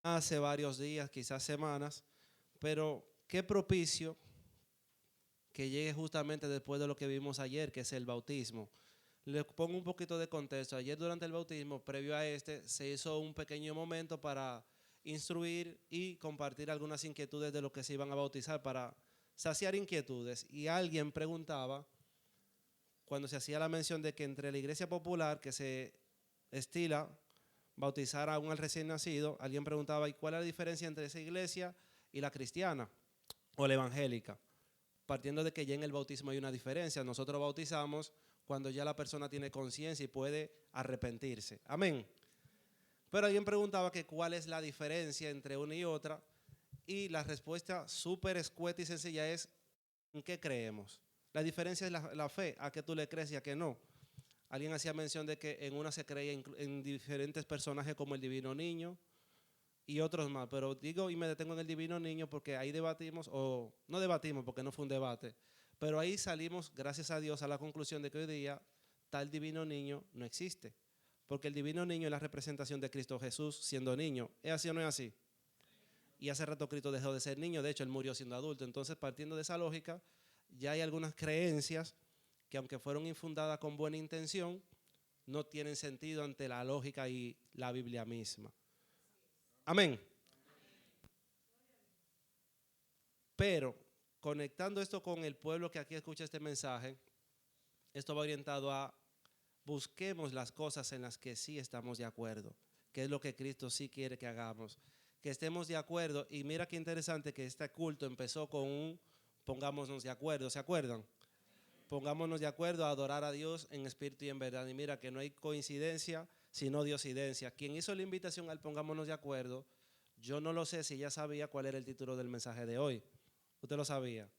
hace varios días, quizás semanas, pero qué propicio que llegue justamente después de lo que vimos ayer, que es el bautismo. Les pongo un poquito de contexto. Ayer durante el bautismo, previo a este, se hizo un pequeño momento para instruir y compartir algunas inquietudes de lo que se iban a bautizar, para saciar inquietudes. Y alguien preguntaba, cuando se hacía la mención de que entre la iglesia popular, que se estila bautizar aún al recién nacido, alguien preguntaba, ¿y cuál es la diferencia entre esa iglesia y la cristiana o la evangélica? Partiendo de que ya en el bautismo hay una diferencia. Nosotros bautizamos cuando ya la persona tiene conciencia y puede arrepentirse. Amén. Pero alguien preguntaba que cuál es la diferencia entre una y otra, y la respuesta súper escueta y sencilla es: ¿en qué creemos? La diferencia es la fe, a qué tú le crees y a qué no. Alguien hacía mención de que en una se creía en diferentes personajes como el divino niño y otros más, pero digo y me detengo en el divino niño porque ahí debatimos, o no debatimos porque no fue un debate, pero ahí salimos, gracias a Dios, a la conclusión de que hoy día tal divino niño no existe, porque el divino niño es la representación de Cristo Jesús siendo niño. ¿Es así o no es así? Y hace rato Cristo dejó de ser niño, de hecho él murió siendo adulto. Entonces, partiendo de esa lógica, ya hay algunas creencias que, aunque fueron infundadas con buena intención, no tienen sentido ante la lógica y la Biblia misma. Amén. Pero conectando esto con el pueblo que aquí escucha este mensaje, esto va orientado a: busquemos las cosas en las que sí estamos de acuerdo, que es lo que Cristo sí quiere que hagamos, que estemos de acuerdo. Y mira qué interesante que este culto empezó con un pongámonos de acuerdo, ¿se acuerdan? Pongámonos de acuerdo a adorar a Dios en espíritu y en verdad. Y mira que no hay coincidencia, sino diosidencia. Quien hizo la invitación al pongámonos de acuerdo, yo no lo sé si ya sabía cuál era el título del mensaje de hoy. ¿Usted lo sabía?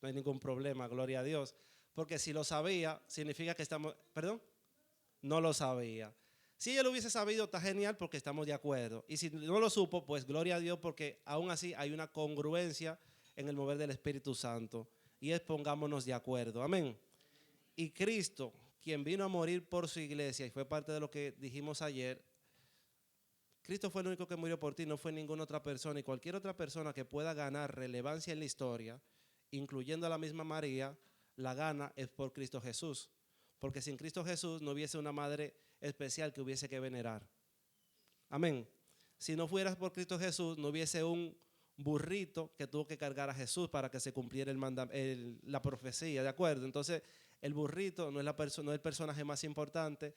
No hay ningún problema, gloria a Dios. Porque si lo sabía, significa que estamos, ¿perdón? No lo sabía. Si ella lo hubiese sabido, está genial porque estamos de acuerdo. Y si no lo supo, pues gloria a Dios, porque aún así hay una congruencia en el mover del Espíritu Santo. Y es: pongámonos de acuerdo. Amén. Y Cristo, quien vino a morir por su iglesia, y fue parte de lo que dijimos ayer, Cristo fue el único que murió por ti, no fue ninguna otra persona. Y cualquier otra persona que pueda ganar relevancia en la historia, incluyendo a la misma María, la gana es por Cristo Jesús. Porque sin Cristo Jesús no hubiese una madre especial que hubiese que venerar. Amén. Si no fueras por Cristo Jesús, no hubiese un burrito que tuvo que cargar a Jesús para que se cumpliera la profecía, ¿de acuerdo? Entonces, el burrito no es, no es el personaje más importante.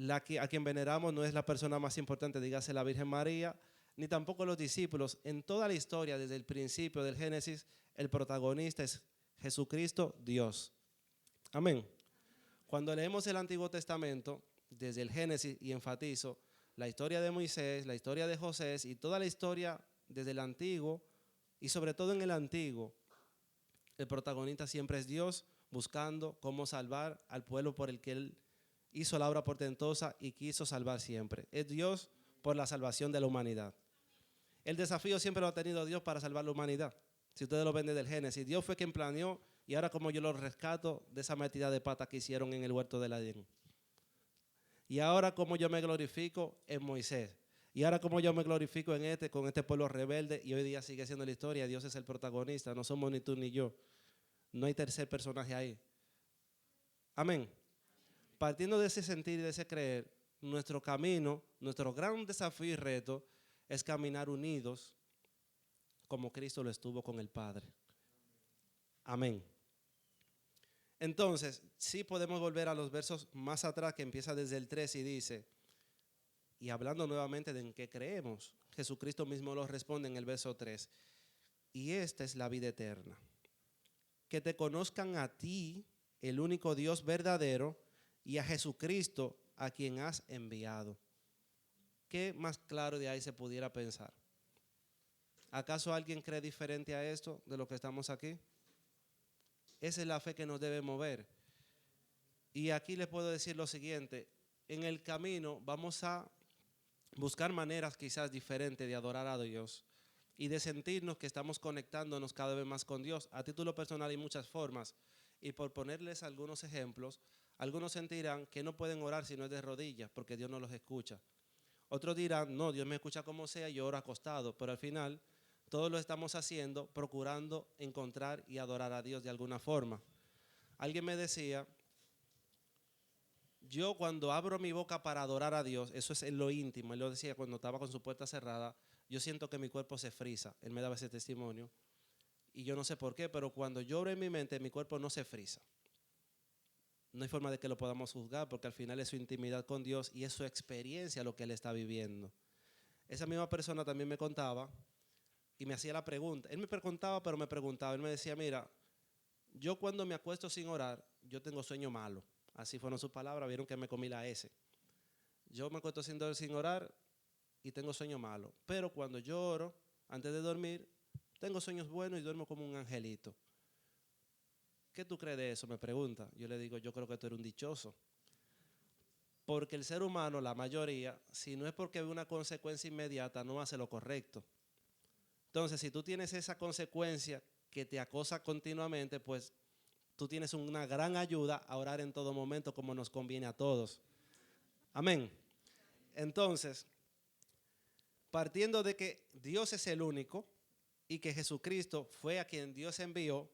A quien veneramos no es la persona más importante, dígase la Virgen María, ni tampoco los discípulos. En toda la historia, desde el principio del Génesis, el protagonista es Jesucristo, Dios. Amén. Cuando leemos el Antiguo Testamento, desde el Génesis, y enfatizo, la historia de Moisés, la historia de José y toda la historia desde el Antiguo, y sobre todo en el Antiguo, el protagonista siempre es Dios, buscando cómo salvar al pueblo por el que Él hizo la obra portentosa y quiso salvar siempre. Es Dios por la salvación de la humanidad. El desafío siempre lo ha tenido Dios para salvar la humanidad. Si ustedes lo ven desde el Génesis, Dios fue quien planeó, y ahora como yo lo rescato de esa metida de pata que hicieron en el huerto del Edén. Y ahora como yo me glorifico en Moisés. Y ahora como yo me glorifico con este pueblo rebelde, y hoy día sigue siendo la historia. Dios es el protagonista, no somos ni tú ni yo. No hay tercer personaje ahí. Amén. Partiendo de ese sentir y de ese creer, nuestro camino, nuestro gran desafío y reto es caminar unidos como Cristo lo estuvo con el Padre. Amén. Entonces, sí podemos volver a los versos más atrás, que empieza desde el 3 y dice, y hablando nuevamente de en qué creemos, Jesucristo mismo lo responde en el verso 3: y esta es la vida eterna, que te conozcan a ti, el único Dios verdadero, y a Jesucristo, a quien has enviado. ¿Qué más claro de ahí se pudiera pensar? ¿Acaso alguien cree diferente a esto de lo que estamos aquí? Esa es la fe que nos debe mover. Y aquí les puedo decir lo siguiente: en el camino vamos a buscar maneras quizás diferentes de adorar a Dios y de sentirnos que estamos conectándonos cada vez más con Dios. A título personal hay muchas formas, y por ponerles algunos ejemplos, algunos sentirán que no pueden orar si no es de rodillas porque Dios no los escucha. Otros dirán, no, Dios me escucha como sea, yo oro acostado, pero al final todos lo estamos haciendo procurando encontrar y adorar a Dios de alguna forma. Alguien me decía, yo cuando abro mi boca para adorar a Dios, eso es en lo íntimo, él lo decía cuando estaba con su puerta cerrada, yo siento que mi cuerpo se frisa, él me daba ese testimonio, y yo no sé por qué, pero cuando yo oro en mi mente, mi cuerpo no se frisa. No hay forma de que lo podamos juzgar porque al final es su intimidad con Dios y es su experiencia lo que él está viviendo. Esa misma persona también me contaba y me hacía la pregunta. Él me preguntaba, pero me preguntaba. Él me decía, mira, yo cuando me acuesto sin orar, yo tengo sueño malo. Así fueron sus palabras, vieron que me comí la S. Yo me acuesto sin orar y tengo sueño malo. Pero cuando yo oro, antes de dormir, tengo sueños buenos y duermo como un angelito. ¿Qué tú crees de eso? Me pregunta. Yo le digo, yo creo que tú eres un dichoso. Porque el ser humano, la mayoría, si no es porque ve una consecuencia inmediata, no hace lo correcto. Entonces, si tú tienes esa consecuencia que te acosa continuamente, pues tú tienes una gran ayuda a orar en todo momento como nos conviene a todos. Amén. Entonces, partiendo de que Dios es el único y que Jesucristo fue a quien Dios envió,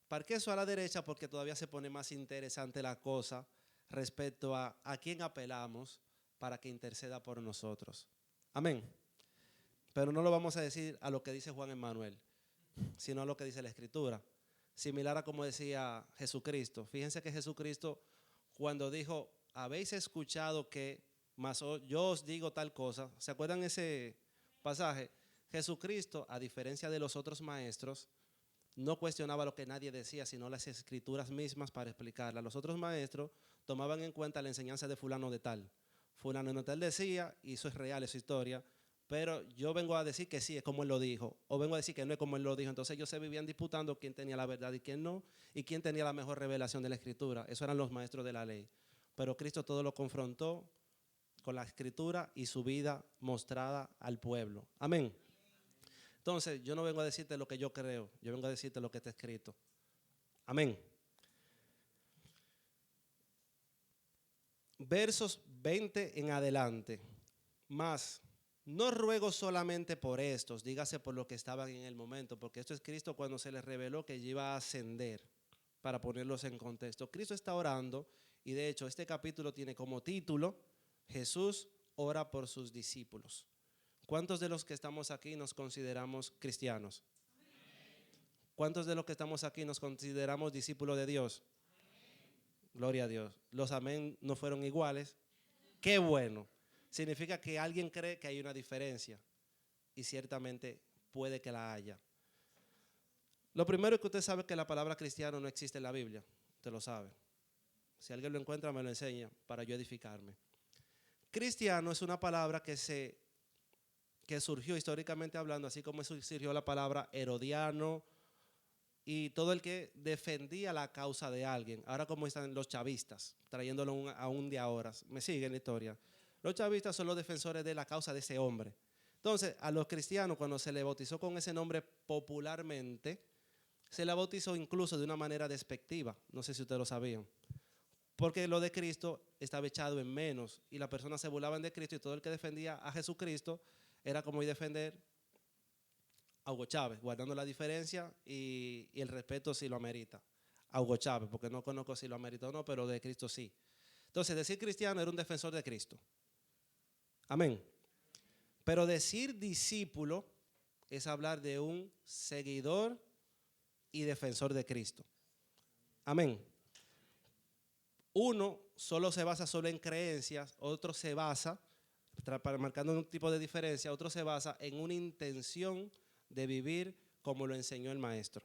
parque eso a la derecha porque todavía se pone más interesante la cosa respecto a quién apelamos para que interceda por nosotros. Amén. Pero no lo vamos a decir a lo que dice Juan Emmanuel, sino a lo que dice la Escritura. Similar a como decía Jesucristo. Fíjense que Jesucristo cuando dijo, habéis escuchado que, mas yo os digo tal cosa. ¿Se acuerdan ese pasaje? Jesucristo, a diferencia de los otros maestros, no cuestionaba lo que nadie decía, sino las escrituras mismas para explicarla. Los otros maestros tomaban en cuenta la enseñanza de fulano de tal. Fulano de tal decía, y eso es real, es historia, pero yo vengo a decir que sí, es como él lo dijo, o vengo a decir que no es como él lo dijo. Entonces ellos se vivían disputando quién tenía la verdad y quién no, y quién tenía la mejor revelación de la escritura. Eso eran los maestros de la ley. Pero Cristo todo lo confrontó con la escritura y su vida mostrada al pueblo. Amén. Entonces, yo no vengo a decirte lo que yo creo, yo vengo a decirte lo que está escrito. Amén. Versos 20 en adelante. Más, no ruego solamente por estos, dígase por lo que estaban en el momento, porque esto es Cristo cuando se les reveló que iba a ascender, para ponerlos en contexto. Cristo está orando y de hecho este capítulo tiene como título, Jesús ora por sus discípulos. ¿Cuántos de los que estamos aquí nos consideramos cristianos? ¿Cuántos de los que estamos aquí nos consideramos discípulos de Dios? Gloria a Dios. Los amén no fueron iguales. Qué bueno. Significa que alguien cree que hay una diferencia y ciertamente puede que la haya. Lo primero es que usted sabe que la palabra cristiano no existe en la Biblia. Usted lo sabe. Si alguien lo encuentra, me lo enseña para yo edificarme. Cristiano es una palabra que surgió históricamente hablando, así como surgió la palabra herodiano y todo el que defendía la causa de alguien. Ahora como están los chavistas, trayéndolo a un de ahora. ¿Me siguen la historia? Los chavistas son los defensores de la causa de ese hombre. Entonces, a los cristianos, cuando se le bautizó con ese nombre popularmente, se la bautizó incluso de una manera despectiva. No sé si ustedes lo sabían. Porque lo de Cristo estaba echado en menos y las personas se burlaban de Cristo y todo el que defendía a Jesucristo era como ir a defender a Hugo Chávez, guardando la diferencia y el respeto si lo amerita. A Hugo Chávez, porque no conozco si lo amerita o no, pero de Cristo sí. Entonces, decir cristiano era un defensor de Cristo. Amén. Pero decir discípulo es hablar de un seguidor y defensor de Cristo. Amén. Uno solo se basa solo en creencias, otro se basa, marcando un tipo de diferencia, otro se basa en una intención de vivir como lo enseñó el maestro.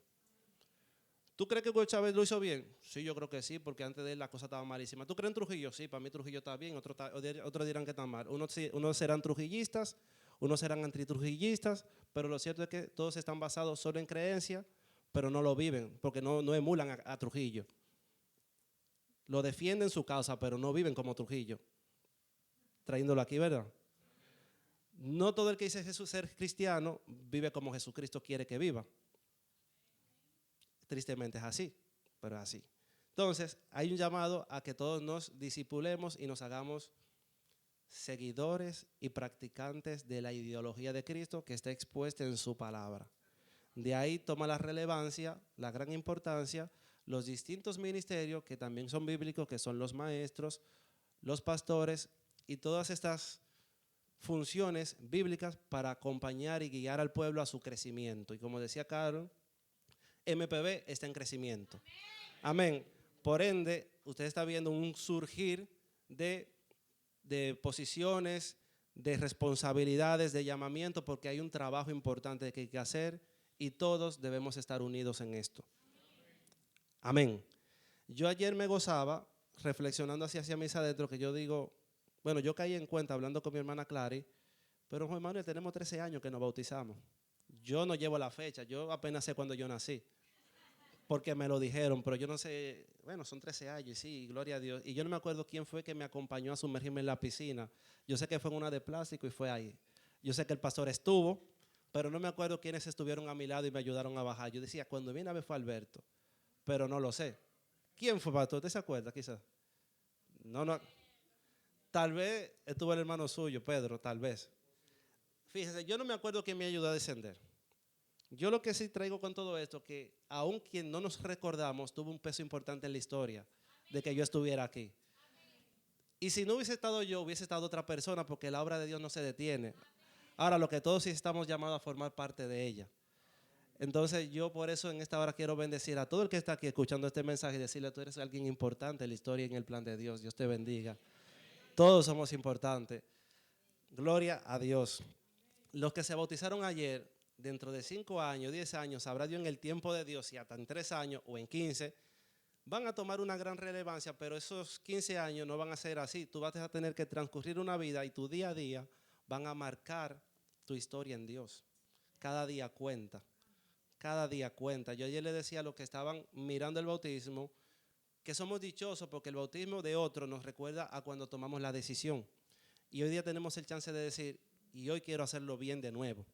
¿Tú crees que Hugo Chávez lo hizo bien? Sí, yo creo que sí, porque antes de él la cosa estaba malísima. ¿Tú crees en Trujillo? Sí, para mí Trujillo está bien, otros dirán que está mal. Unos serán trujillistas, unos serán antitrujillistas, pero lo cierto es que todos están basados solo en creencia, pero no lo viven, porque no emulan a Trujillo. Lo defienden su causa, pero no viven como Trujillo. Trayéndolo aquí, ¿verdad? No todo el que dice Jesús ser cristiano vive como Jesucristo quiere que viva. Tristemente es así, pero es así. Entonces, hay un llamado a que todos nos discipulemos y nos hagamos seguidores y practicantes de la ideología de Cristo que está expuesta en su palabra. De ahí toma la relevancia, la gran importancia, los distintos ministerios que también son bíblicos, que son los maestros, los pastores y todas estas funciones bíblicas para acompañar y guiar al pueblo a su crecimiento. Y como decía Carol, MPB está en crecimiento. Amén. Por ende, usted está viendo un surgir de posiciones, de responsabilidades, de llamamiento, porque hay un trabajo importante que hay que hacer y todos debemos estar unidos en esto. Amén. Yo ayer me gozaba reflexionando hacia misa adentro, que yo digo, bueno, yo caí en cuenta hablando con mi hermana Clary, pero Juan Manuel, tenemos 13 años que nos bautizamos. Yo no llevo la fecha, yo apenas sé cuándo yo nací, porque me lo dijeron, pero yo no sé, bueno, son 13 años, sí, gloria a Dios. Y yo no me acuerdo quién fue que me acompañó a sumergirme en la piscina. Yo sé que fue en una de plástico y fue ahí. Yo sé que el pastor estuvo, pero no me acuerdo quiénes estuvieron a mi lado y me ayudaron a bajar. Yo decía, cuando viene a ver fue Alberto, pero no lo sé. ¿Quién fue, pastor? ¿Usted se acuerda quizás? No. Tal vez estuvo el hermano suyo, Pedro, tal vez. Fíjese, yo no me acuerdo quién me ayudó a descender. Yo lo que sí traigo con todo esto, que aun quien no nos recordamos, tuvo un peso importante en la historia de que yo estuviera aquí. Y si no hubiese estado yo, hubiese estado otra persona, porque la obra de Dios no se detiene. Ahora, lo que todos sí estamos llamados a formar parte de ella. Entonces, yo por eso en esta hora quiero bendecir a todo el que está aquí escuchando este mensaje y decirle, tú eres alguien importante en la historia y en el plan de Dios. Dios te bendiga. Todos somos importantes. Gloria a Dios. Los que se bautizaron ayer, dentro de 5 años, 10 años, sabrá Dios en el tiempo de Dios, y hasta en 3 años o en 15, van a tomar una gran relevancia, pero esos 15 años no van a ser así. Tú vas a tener que transcurrir una vida y tu día a día van a marcar tu historia en Dios. Cada día cuenta. Cada día cuenta. Yo ayer le decía a los que estaban mirando el bautismo que somos dichosos porque el bautismo de otro nos recuerda a cuando tomamos la decisión. Y hoy día tenemos el chance de decir, y hoy quiero hacerlo bien de nuevo.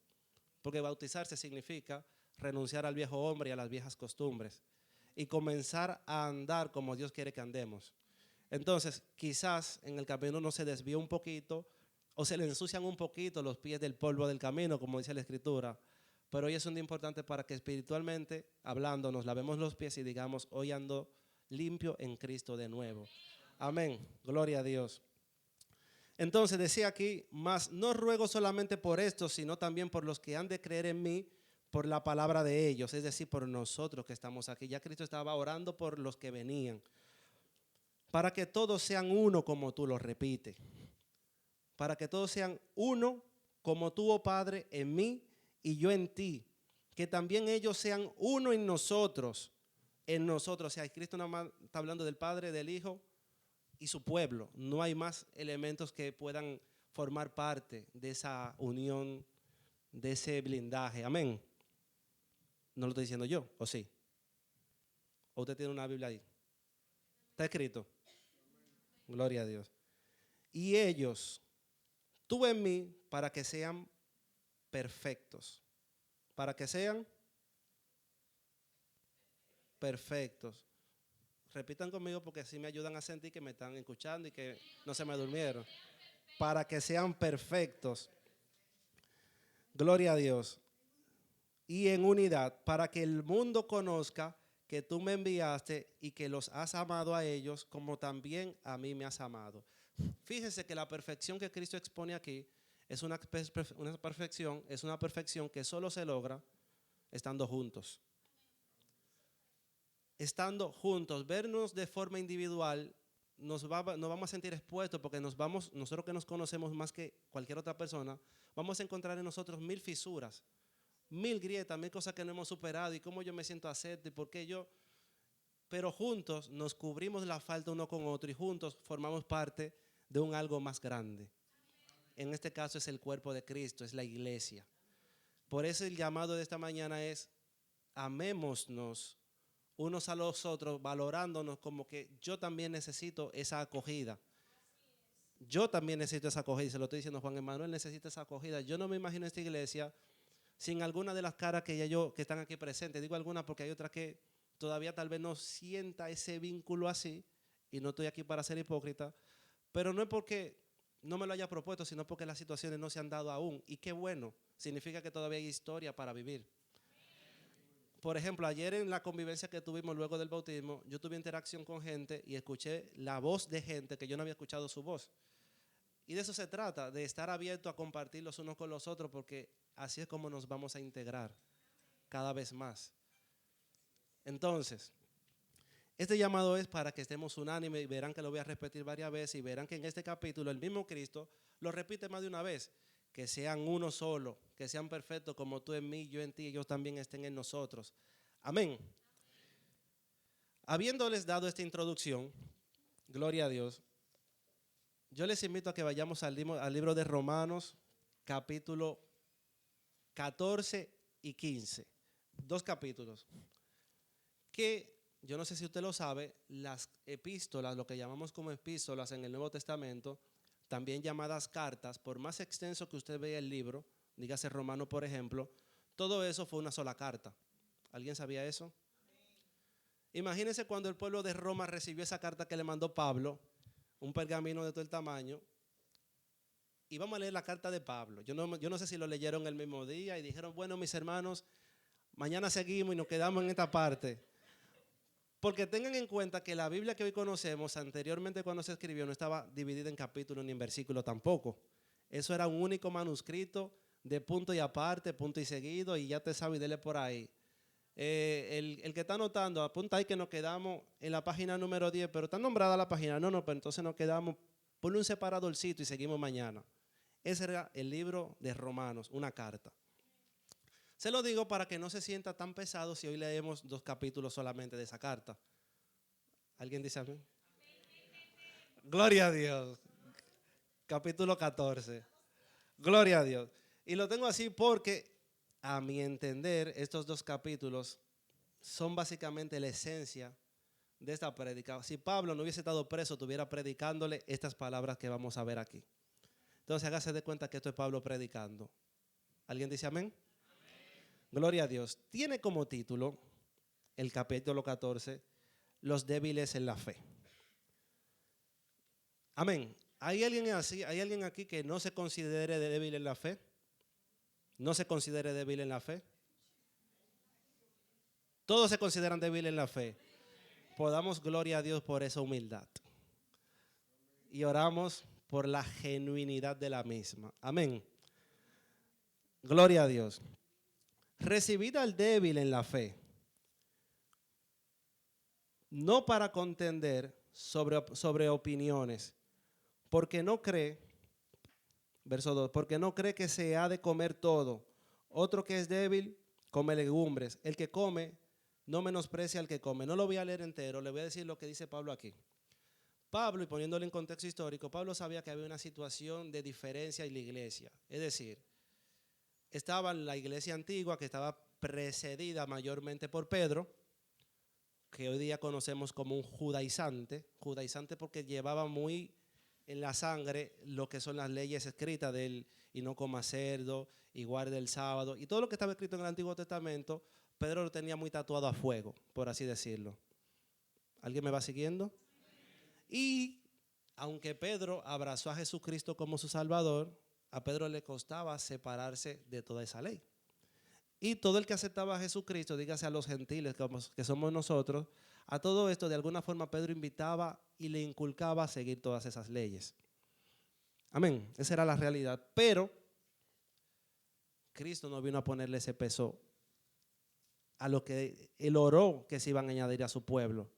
Porque bautizarse significa renunciar al viejo hombre y a las viejas costumbres y comenzar a andar como Dios quiere que andemos. Entonces, quizás en el camino uno se desvió un poquito o se le ensucian un poquito los pies del polvo del camino, como dice la Escritura. Pero hoy es un día importante para que espiritualmente hablando nos lavemos los pies y digamos, hoy ando limpio en Cristo de nuevo. Amén. Gloria a Dios. Entonces decía aquí, mas no ruego solamente por esto, sino también por los que han de creer en mí, por la palabra de ellos, es decir, por nosotros que estamos aquí. Ya Cristo estaba orando por los que venían, para que todos sean uno como tú, lo repite, para que todos sean uno como tú, oh Padre, en mí y yo en ti, que también ellos sean uno en nosotros, o sea, Cristo nada más está hablando del Padre, del Hijo y su pueblo. No hay más elementos que puedan formar parte de esa unión, de ese blindaje. Amén. No lo estoy diciendo yo, ¿o sí? ¿O usted tiene una Biblia ahí? Está escrito. Gloria a Dios. Y ellos, tú en mí, para que sean perfectos. Para que sean perfectos. Repitan conmigo porque así me ayudan a sentir que me están escuchando y que no se me durmieron. Para que sean perfectos. Gloria a Dios. Y en unidad, para que el mundo conozca que tú me enviaste y que los has amado a ellos como también a mí me has amado. Fíjese que la perfección que Cristo expone aquí es una perfección que solo se logra estando juntos. Estando juntos, vernos de forma individual, nos vamos a sentir expuestos porque nosotros que nos conocemos más que cualquier otra persona, vamos a encontrar en nosotros 1000 fisuras, 1000 grietas, 1000 cosas que no hemos superado y cómo yo me siento acepto y por qué yo. Pero juntos nos cubrimos la falta uno con otro y juntos formamos parte de un algo más grande. En este caso es el cuerpo de Cristo, es la iglesia. Por eso el llamado de esta mañana es amémonos unos a los otros, valorándonos como que yo también necesito esa acogida. Yo también necesito esa acogida, y se lo estoy diciendo, Juan Emanuel necesita esa acogida. Yo no me imagino esta iglesia sin alguna de las caras que están aquí presentes. Digo algunas porque hay otras que todavía tal vez no sienta ese vínculo así, y no estoy aquí para ser hipócrita, pero no es porque no me lo haya propuesto, sino porque las situaciones no se han dado aún. Y qué bueno, significa que todavía hay historia para vivir. Por ejemplo, ayer en la convivencia que tuvimos luego del bautismo, yo tuve interacción con gente y escuché la voz de gente que yo no había escuchado su voz. Y de eso se trata, de estar abierto a compartir los unos con los otros, porque así es como nos vamos a integrar cada vez más. Entonces, este llamado es para que estemos unánimes y verán que lo voy a repetir varias veces y verán que en este capítulo el mismo Cristo lo repite más de una vez. Que sean uno solo, que sean perfectos como tú en mí, yo en ti, ellos también estén en nosotros. Amén. Habiéndoles dado esta introducción, gloria a Dios, yo les invito a que vayamos al libro de Romanos, capítulo 14 y 15. 2 capítulos. Que yo no sé si usted lo sabe, las epístolas, lo que llamamos como epístolas en el Nuevo Testamento, también llamadas cartas, por más extenso que usted vea el libro, dígase Romano por ejemplo, todo eso fue una sola carta. ¿Alguien sabía eso? Imagínense cuando el pueblo de Roma recibió esa carta que le mandó Pablo, un pergamino de todo el tamaño, y vamos a leer la carta de Pablo. Yo no sé si lo leyeron el mismo día y dijeron, bueno, mis hermanos, mañana seguimos y nos quedamos en esta parte. Porque tengan en cuenta que la Biblia que hoy conocemos, anteriormente cuando se escribió, no estaba dividida en capítulos ni en versículos tampoco. Eso era un único manuscrito de punto y aparte, punto y seguido, y ya te sabe y dele por ahí. El que está anotando, apunta ahí que nos quedamos en la página número 10, pero está nombrada la página. No, pero entonces nos quedamos, ponle un separadorcito y seguimos mañana. Ese era el libro de Romanos, una carta. Se lo digo para que no se sienta tan pesado si hoy leemos 2 capítulos solamente de esa carta. ¿Alguien dice amén? Gloria a Dios. Capítulo 14. Gloria a Dios. Y lo tengo así porque, a mi entender, estos 2 capítulos son básicamente la esencia de esta prédica. Si Pablo no hubiese estado preso, estuviera predicándole estas palabras que vamos a ver aquí. Entonces hágase de cuenta que esto es Pablo predicando. ¿Alguien dice amén? Gloria a Dios. Tiene como título el capítulo 14, los débiles en la fe. Amén. ¿Hay alguien así? ¿Hay alguien aquí que no se considere débil en la fe? ¿No se considere débil en la fe? Todos se consideran débiles en la fe. Podamos gloria a Dios por esa humildad. Y oramos por la genuinidad de la misma. Amén. Gloria a Dios. Recibid al débil en la fe, no para contender sobre opiniones, porque no cree, verso 2, porque no cree que se ha de comer todo. Otro que es débil, come legumbres. El que come, no menosprecia al que come. No lo voy a leer entero, le voy a decir lo que dice Pablo aquí. Pablo, y poniéndolo en contexto histórico, Pablo sabía que había una situación de diferencia en la iglesia. Es decir, estaba la iglesia antigua que estaba precedida mayormente por Pedro, que hoy día conocemos como un judaizante porque llevaba muy en la sangre lo que son las leyes escritas del y no coma cerdo, y guarde el sábado, y todo lo que estaba escrito en el Antiguo Testamento, Pedro lo tenía muy tatuado a fuego, por así decirlo. ¿Alguien me va siguiendo? Y aunque Pedro abrazó a Jesucristo como su Salvador, a Pedro le costaba separarse de toda esa ley. Y todo el que aceptaba a Jesucristo, dígase a los gentiles que somos nosotros, a todo esto de alguna forma Pedro invitaba y le inculcaba a seguir todas esas leyes. Amén, esa era la realidad. Pero Cristo no vino a ponerle ese peso a lo que él oró que se iban a añadir a su pueblo.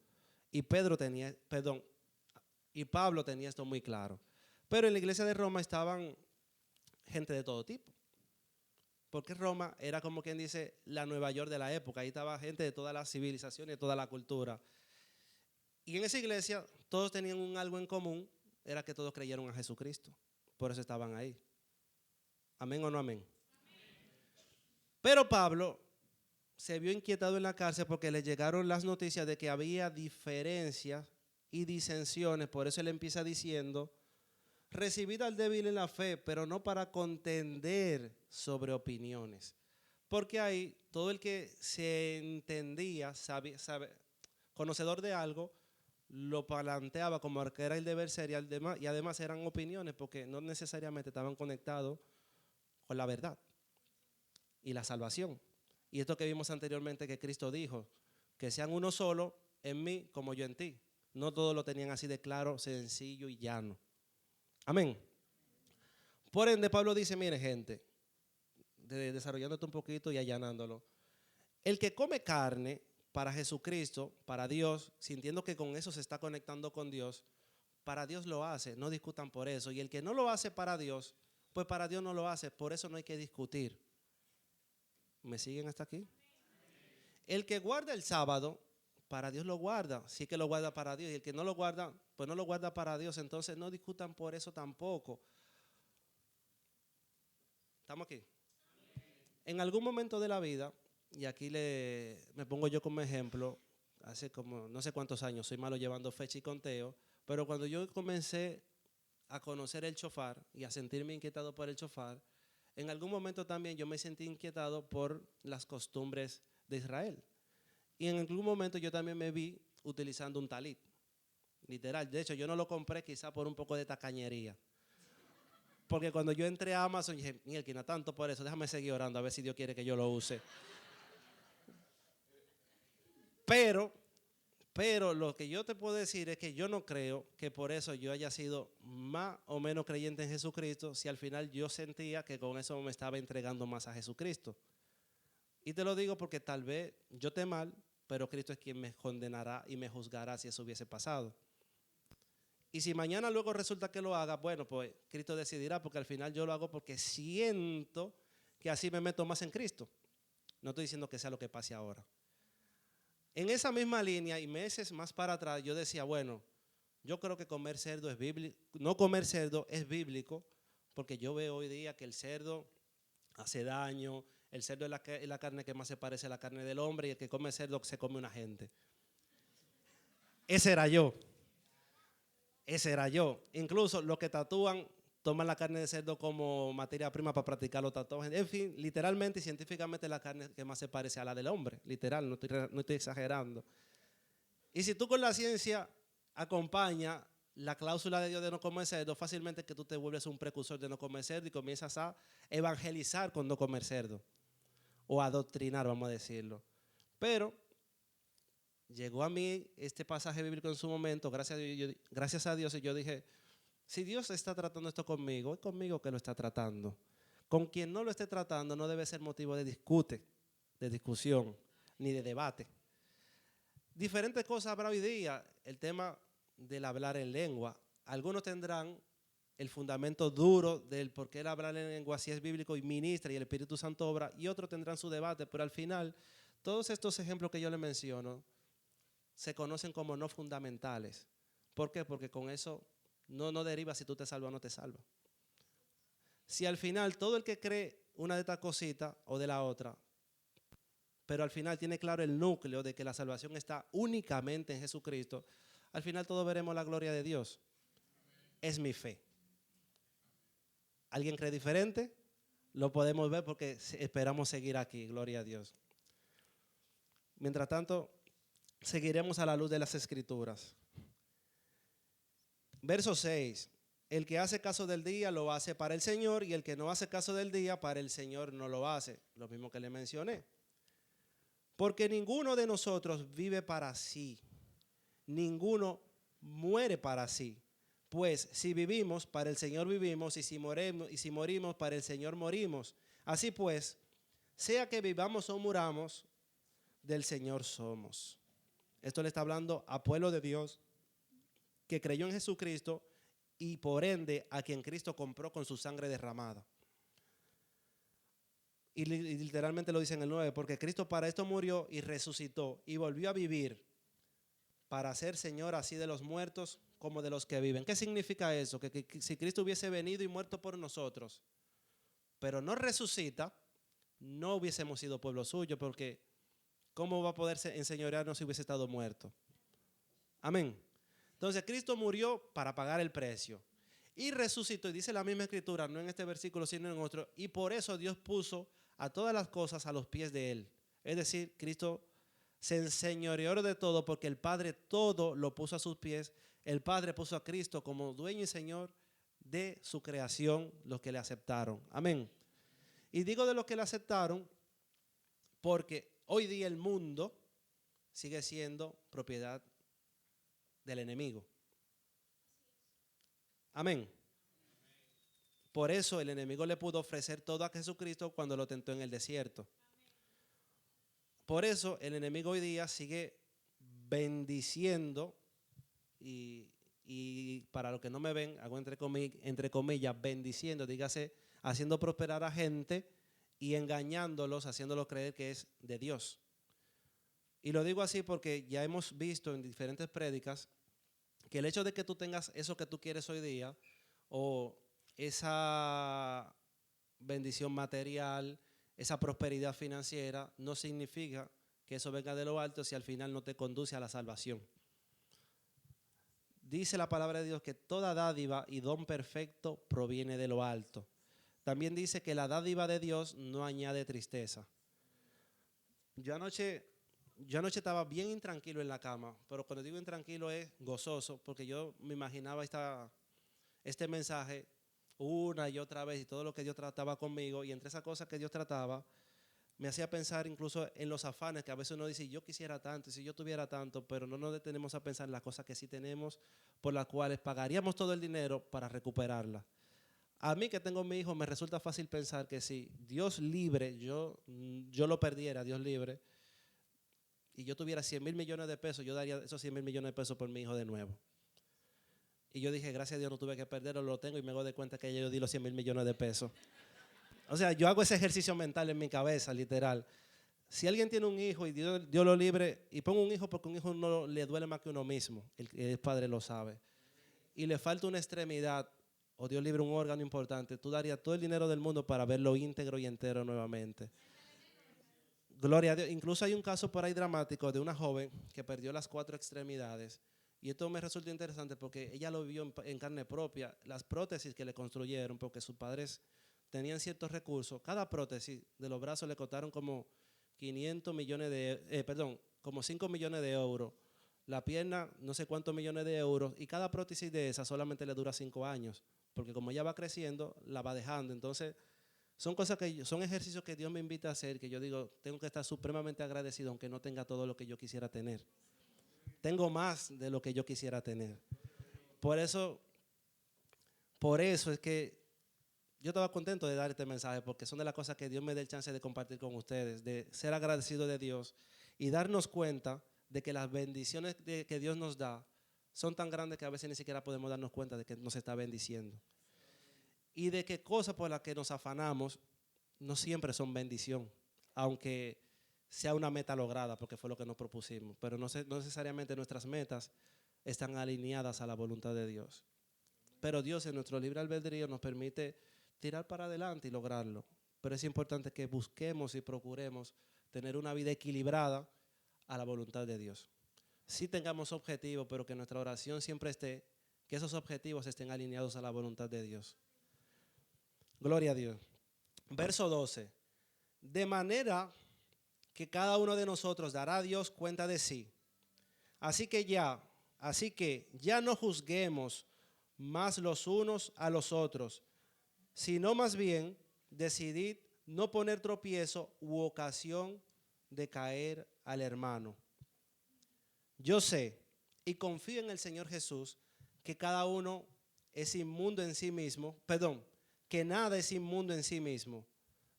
Y Pablo tenía esto muy claro. Pero en la iglesia de Roma estaban gente de todo tipo. Porque Roma era como quien dice la Nueva York de la época. Ahí estaba gente de todas las civilizaciones, de toda la cultura. Y en esa iglesia todos tenían algo en común, era que todos creyeron a Jesucristo. Por eso estaban ahí. ¿Amén o no amén? Pero Pablo se vio inquietado en la cárcel porque le llegaron las noticias de que había diferencias y disensiones. Por eso él empieza diciendo: recibid al débil en la fe, pero no para contender sobre opiniones. Porque ahí todo el que se entendía, conocedor de algo, lo planteaba como que era el deber ser y además eran opiniones porque no necesariamente estaban conectados con la verdad y la salvación. Y esto que vimos anteriormente que Cristo dijo, que sean uno solo en mí como yo en ti. No todos lo tenían así de claro, sencillo y llano. Amén. Por ende, Pablo dice, mire gente, desarrollándote un poquito y allanándolo. El que come carne para Jesucristo, para Dios, sintiendo que con eso se está conectando con Dios, para Dios lo hace, no discutan por eso. Y el que no lo hace para Dios, pues para Dios no lo hace, por eso no hay que discutir. ¿Me siguen hasta aquí? El que guarda el sábado, para Dios lo guarda, sí que lo guarda para Dios. Y el que no lo guarda, pues no lo guarda para Dios, entonces no discutan por eso tampoco. ¿Estamos aquí? En algún momento de la vida, y aquí me pongo yo como ejemplo, hace como no sé cuántos años, soy malo llevando fecha y conteo, pero cuando yo comencé a conocer el shofar y a sentirme inquietado por el shofar, en algún momento también yo me sentí inquietado por las costumbres de Israel. Y en algún momento yo también me vi utilizando un talit, literal. De hecho, yo no lo compré quizá por un poco de tacañería. Porque cuando yo entré a Amazon, dije, no tanto por eso, déjame seguir orando a ver si Dios quiere que yo lo use. Pero lo que yo te puedo decir es que yo no creo que por eso yo haya sido más o menos creyente en Jesucristo, si al final yo sentía que con eso me estaba entregando más a Jesucristo. Y te lo digo porque tal vez yo esté mal, pero Cristo es quien me condenará y me juzgará si eso hubiese pasado. Y si mañana luego resulta que lo haga, bueno, pues Cristo decidirá, porque al final yo lo hago porque siento que así me meto más en Cristo. No estoy diciendo que sea lo que pase ahora. En esa misma línea y meses más para atrás, yo decía, bueno, yo creo que comer cerdo es bíblico, no comer cerdo es bíblico, porque yo veo hoy día que el cerdo hace daño, el cerdo es la carne que más se parece a la carne del hombre y el que come cerdo se come una gente. Ese era yo. Ese era yo. Incluso los que tatúan toman la carne de cerdo como materia prima para practicar los tatuajes. En fin, literalmente y científicamente la carne que más se parece a la del hombre. Literal, no estoy exagerando. Y si tú con la ciencia acompañas la cláusula de Dios de no comer cerdo, fácilmente que tú te vuelves un precursor de no comer cerdo y comienzas a evangelizar con no comer cerdo. O a adoctrinar, vamos a decirlo. Pero llegó a mí este pasaje bíblico en su momento, gracias a Dios, y yo dije, si Dios está tratando esto conmigo, es conmigo que lo está tratando. Con quien no lo esté tratando no debe ser motivo de discusión, ni de debate. Diferentes cosas habrá hoy día, el tema del hablar en lengua. Algunos tendrán el fundamento duro del por qué el hablar en lengua si es bíblico y ministra y el Espíritu Santo obra, y otros tendrán su debate, pero al final, todos estos ejemplos que yo les menciono, se conocen como no fundamentales. ¿Por qué? Porque con eso no deriva si tú te salvas o no te salvas. Si al final todo el que cree una de estas cositas o de la otra, pero al final tiene claro el núcleo de que la salvación está únicamente en Jesucristo, al final todos veremos la gloria de Dios. Es mi fe. ¿Alguien cree diferente? Lo podemos ver porque esperamos seguir aquí, gloria a Dios. Mientras tanto, seguiremos a la luz de las Escrituras. Verso 6. El que hace caso del día lo hace para el Señor y el que no hace caso del día para el Señor no lo hace. Lo mismo que le mencioné. Porque ninguno de nosotros vive para sí. Ninguno muere para sí. Pues si vivimos, para el Señor vivimos, y si morimos, para el Señor morimos. Así pues, sea que vivamos o muramos, del Señor somos. Esto le está hablando a pueblo de Dios que creyó en Jesucristo y por ende a quien Cristo compró con su sangre derramada. Y literalmente lo dice en el 9, porque Cristo para esto murió y resucitó y volvió a vivir para ser Señor así de los muertos como de los que viven. ¿Qué significa eso? Que si Cristo hubiese venido y muerto por nosotros, pero no resucita, no hubiésemos sido pueblo suyo, porque ¿cómo va a poder enseñorearnos si hubiese estado muerto? Amén. Entonces Cristo murió para pagar el precio y resucitó, y dice la misma escritura, no en este versículo sino en otro, y por eso Dios puso a todas las cosas a los pies de Él. Es decir, Cristo se enseñoreó de todo porque el Padre todo lo puso a sus pies. El Padre puso a Cristo como dueño y Señor de su creación, los que le aceptaron. Amén. Y digo de los que le aceptaron porque hoy día el mundo sigue siendo propiedad del enemigo. Amén. Por eso el enemigo le pudo ofrecer todo a Jesucristo cuando lo tentó en el desierto. Por eso el enemigo hoy día sigue bendiciendo y para los que no me ven, hago entre comillas, bendiciendo, dígase, haciendo prosperar a gente y engañándolos, haciéndolos creer que es de Dios. Y lo digo así porque ya hemos visto en diferentes prédicas que el hecho de que tú tengas eso que tú quieres hoy día o esa bendición material, esa prosperidad financiera, no significa que eso venga de lo alto si al final no te conduce a la salvación. Dice la palabra de Dios que toda dádiva y don perfecto proviene de lo alto. También dice que la dádiva de Dios no añade tristeza. Yo anoche estaba bien intranquilo en la cama, pero cuando digo intranquilo es gozoso, porque yo me imaginaba este mensaje una y otra vez y todo lo que Dios trataba conmigo, y entre esas cosas que Dios trataba me hacía pensar incluso en los afanes que a veces uno dice, yo quisiera tanto, y si yo tuviera tanto, pero no nos detenemos a pensar en las cosas que sí tenemos, por las cuales pagaríamos todo el dinero para recuperarlas. A mí que tengo mi hijo me resulta fácil pensar que si Dios libre, yo lo perdiera, Dios libre, y yo tuviera 100 mil millones de pesos, yo daría esos 100 mil millones de pesos por mi hijo de nuevo. Y yo dije, gracias a Dios no tuve que perderlo, lo tengo y me doy cuenta que yo di los 100 mil millones de pesos. O sea, yo hago ese ejercicio mental en mi cabeza, literal. Si alguien tiene un hijo y Dios lo libre, y pongo un hijo porque un hijo no le duele más que uno mismo, el padre lo sabe, y le falta una extremidad, o Dios libre un órgano importante, tú darías todo el dinero del mundo para verlo íntegro y entero nuevamente. Gloria a Dios. Incluso hay un caso por ahí dramático de una joven que perdió las 4 extremidades. Y esto me resulta interesante porque ella lo vio en carne propia, las prótesis que le construyeron, porque sus padres tenían ciertos recursos. Cada prótesis de los brazos le costaron como 500 millones como 5 millones de euros. La pierna, no sé cuántos millones de euros. Y cada prótesis de esa solamente le dura 5 años. Porque como ella va creciendo, la va dejando. Entonces, son ejercicios que Dios me invita a hacer, que yo digo, tengo que estar supremamente agradecido, aunque no tenga todo lo que yo quisiera tener. Tengo más de lo que yo quisiera tener. Por eso es que yo estaba contento de dar este mensaje, porque son de las cosas que Dios me dé el chance de compartir con ustedes, de ser agradecido de Dios y darnos cuenta de que las bendiciones que Dios nos da son tan grandes que a veces ni siquiera podemos darnos cuenta de que nos está bendiciendo. Y de que cosas por las que nos afanamos no siempre son bendición, aunque sea una meta lograda, porque fue lo que nos propusimos, pero no necesariamente nuestras metas están alineadas a la voluntad de Dios. Pero Dios en nuestro libre albedrío nos permite tirar para adelante y lograrlo. Pero es importante que busquemos y procuremos tener una vida equilibrada a la voluntad de Dios. Sí tengamos objetivos, pero que nuestra oración siempre esté, que esos objetivos estén alineados a la voluntad de Dios. Gloria a Dios. Verso 12. De manera que cada uno de nosotros dará a Dios cuenta de sí. Así que ya no juzguemos más los unos a los otros, sino más bien decidid no poner tropiezo u ocasión de caer al hermano. Yo sé y confío en el Señor Jesús que cada uno es inmundo en sí mismo, que nada es inmundo en sí mismo,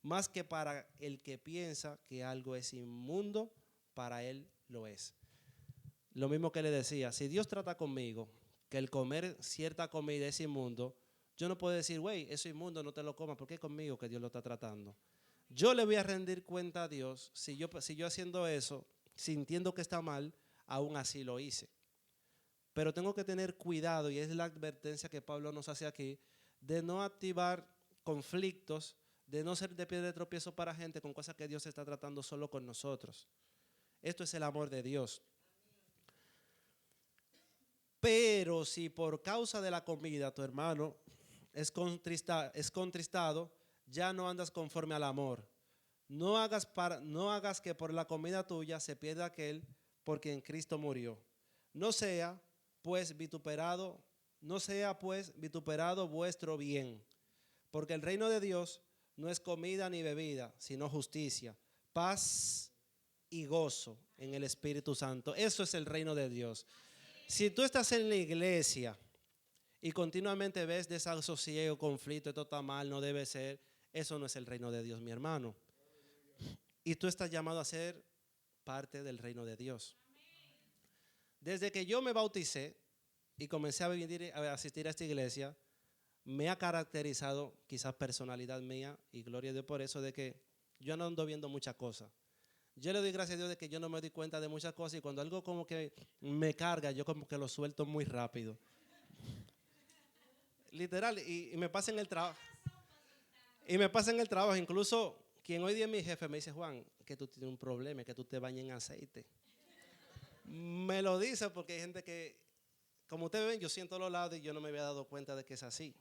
más que para el que piensa que algo es inmundo, para él lo es. Lo mismo que le decía, si Dios trata conmigo que el comer cierta comida es inmundo, yo no puedo decir, güey, eso es inmundo, no te lo comas, porque es conmigo que Dios lo está tratando. Yo le voy a rendir cuenta a Dios si yo haciendo eso, sintiendo que está mal, aún así lo hice. Pero tengo que tener cuidado, y es la advertencia que Pablo nos hace aquí, de no activar conflictos, de no ser de piedra de tropiezo para gente con cosas que Dios está tratando solo con nosotros. Esto es el amor de Dios. Pero si por causa de la comida tu hermano es contristado, ya no andas conforme al amor. No hagas que por la comida tuya se pierda aquel por quien Cristo murió. No sea pues vituperado, no sea pues vituperado vuestro bien, porque el reino de Dios no es comida ni bebida, sino justicia, paz y gozo en el Espíritu Santo. Eso es el reino de Dios. Si tú estás en la iglesia y continuamente ves desasosiego, conflicto, esto está mal, no debe ser, eso no es el reino de Dios, mi hermano. Y tú estás llamado a ser parte del reino de Dios. Desde que yo me bauticé y comencé a asistir a esta iglesia, me ha caracterizado quizás personalidad mía, y gloria a Dios por eso, de que yo no ando viendo muchas cosas. Yo le doy gracias a Dios de que yo no me doy cuenta de muchas cosas, y cuando algo como que me carga, yo como que lo suelto muy rápido. Literal, y me pasa en el trabajo. Y me pasa en el trabajo, incluso quien hoy día es mi jefe me dice, Juan, que tú tienes un problema, que tú te bañes en aceite. Me lo dice porque hay gente que, como ustedes ven, yo siento los lados y yo no me había dado cuenta de que es así.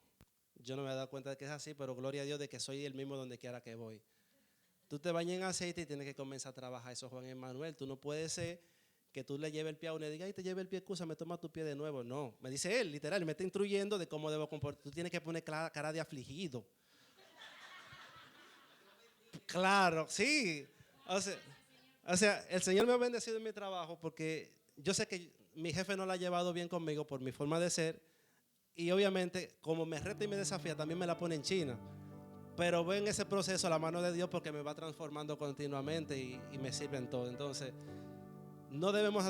Yo no me había dado cuenta de que es así, pero gloria a Dios de que soy el mismo donde quiera que voy. Tú te bañas en aceite y tienes que comenzar a trabajar eso, Juan Emanuel. Tú no puedes ser que tú le lleves el pie a uno y digas, ay, te lleve el pie, excusa, me toma tu pie de nuevo. No, me dice él, literal, me está instruyendo de cómo debo comportar. Tú tienes que poner cara de afligido. Claro, sí. O sea, el Señor me ha bendecido en mi trabajo porque yo sé que mi jefe no la ha llevado bien conmigo por mi forma de ser, y obviamente como me reta y me desafía también me la pone en China. Pero ven ese proceso a la mano de Dios porque me va transformando continuamente y me sirve en todo. Entonces, no debemos,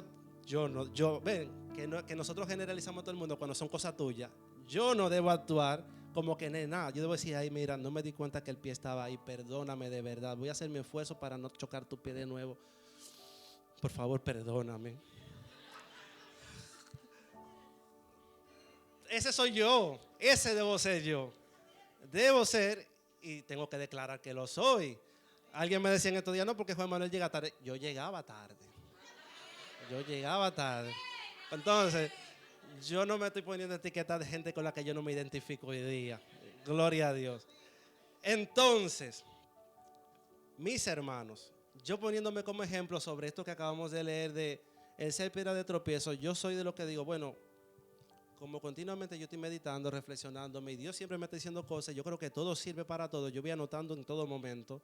ven, que nosotros generalizamos a todo el mundo cuando son cosas tuyas. Yo no debo actuar como que no es nada. Yo debo decir, ay, mira, no me di cuenta que el pie estaba ahí, perdóname de verdad. Voy a hacer mi esfuerzo para no chocar tu pie de nuevo. Por favor, perdóname. Ese soy yo, ese debo ser yo. Debo ser, y tengo que declarar que lo soy. Alguien me decía en estos días, no, porque Juan Manuel llega tarde. Yo llegaba tarde. Yo llegaba tarde. Entonces, yo no me estoy poniendo etiquetas de gente con la que yo no me identifico hoy día. Gloria a Dios. Entonces, mis hermanos, yo poniéndome como ejemplo sobre esto que acabamos de leer de el ser piedra de tropiezo, yo soy de lo que digo, bueno, como continuamente yo estoy meditando, reflexionando, y Dios siempre me está diciendo cosas, yo creo que todo sirve para todo, yo voy anotando en todo momento.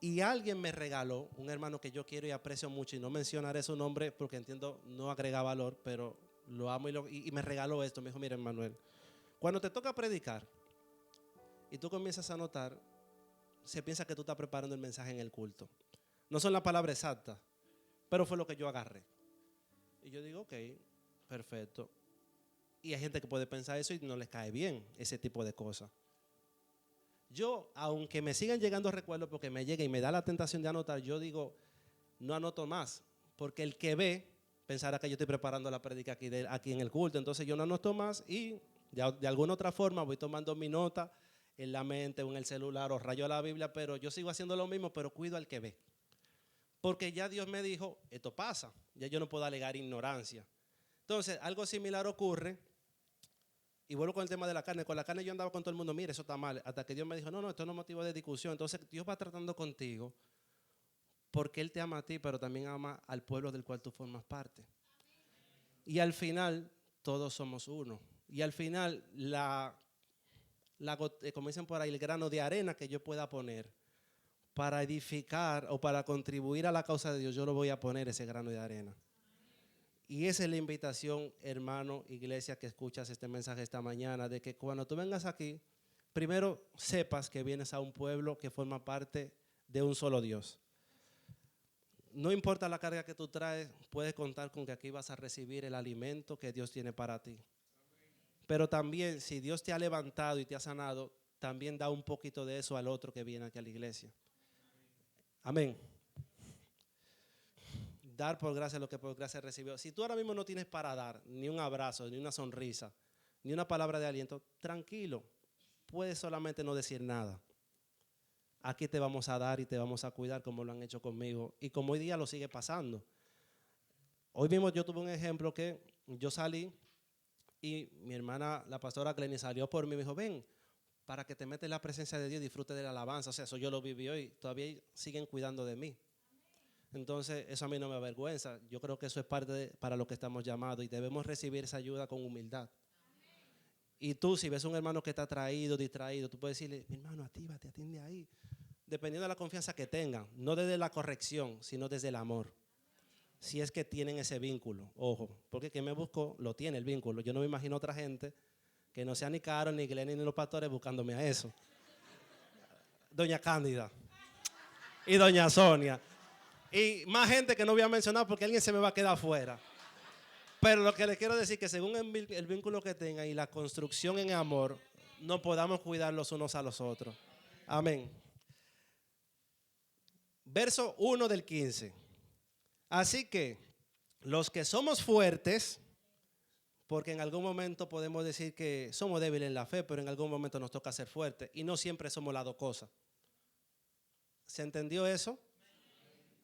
Y alguien me regaló, un hermano que yo quiero y aprecio mucho, y no mencionaré su nombre porque entiendo no agrega valor, pero lo amo y me regaló esto. Me dijo, mira, Manuel, cuando te toca predicar y tú comienzas a anotar, se piensa que tú estás preparando el mensaje en el culto. No son las palabras exactas, pero fue lo que yo agarré. Y yo digo, ok, perfecto. Y hay gente que puede pensar eso y no les cae bien ese tipo de cosas. Yo, aunque me sigan llegando recuerdos porque me llega y me da la tentación de anotar, yo digo, no anoto más, porque el que ve pensará que yo estoy preparando la prédica aquí en el culto. Entonces yo no anoto más y de alguna otra forma voy tomando mi nota en la mente o en el celular o rayo a la Biblia, pero yo sigo haciendo lo mismo, pero cuido al que ve. Porque ya Dios me dijo, esto pasa, ya yo no puedo alegar ignorancia. Entonces algo similar ocurre. Y vuelvo con el tema de la carne. Con la carne yo andaba con todo el mundo, mire, eso está mal. Hasta que Dios me dijo, no, esto no es motivo de discusión. Entonces Dios va tratando contigo porque Él te ama a ti, pero también ama al pueblo del cual tú formas parte. Y al final, todos somos uno. Y al final, como dicen por ahí, el grano de arena que yo pueda poner para edificar o para contribuir a la causa de Dios, yo lo voy a poner ese grano de arena. Y esa es la invitación, hermano, iglesia, que escuchas este mensaje esta mañana, de que cuando tú vengas aquí, primero sepas que vienes a un pueblo que forma parte de un solo Dios. No importa la carga que tú traes, puedes contar con que aquí vas a recibir el alimento que Dios tiene para ti. Pero también, si Dios te ha levantado y te ha sanado, también da un poquito de eso al otro que viene aquí a la iglesia. Amén. Dar por gracia lo que por gracia recibió. Si tú ahora mismo no tienes para dar ni un abrazo, ni una sonrisa, ni una palabra de aliento, tranquilo, puedes solamente no decir nada. Aquí te vamos a dar y te vamos a cuidar como lo han hecho conmigo y como hoy día lo sigue pasando. Hoy mismo yo tuve un ejemplo que yo salí y mi hermana, la pastora Glenny, salió por mí y me dijo, ven, para que te metas en la presencia de Dios y disfrutes de la alabanza. O sea, eso yo lo viví hoy, todavía siguen cuidando de mí. Entonces, eso a mí no me avergüenza. Yo creo que eso es para lo que estamos llamados y debemos recibir esa ayuda con humildad. Y tú, si ves a un hermano que está traído, distraído, tú puedes decirle, mi hermano, actívate, atiende ahí. Dependiendo de la confianza que tengan, no desde la corrección, sino desde el amor. Si es que tienen ese vínculo, ojo, porque quien me buscó lo tiene el vínculo. Yo no me imagino otra gente que no sea ni Carol, ni Glenny, ni los pastores buscándome a eso. Doña Cándida y doña Sonia. Y más gente que no voy a mencionar porque alguien se me va a quedar afuera. Pero lo que les quiero decir es que según el vínculo que tengan y la construcción en amor, nos podamos cuidar los unos a los otros. Amén. Verso 1 del 15. Así que los que somos fuertes, porque en algún momento podemos decir que somos débiles en la fe, pero en algún momento nos toca ser fuertes y no siempre somos las dos cosas. ¿Se entendió eso?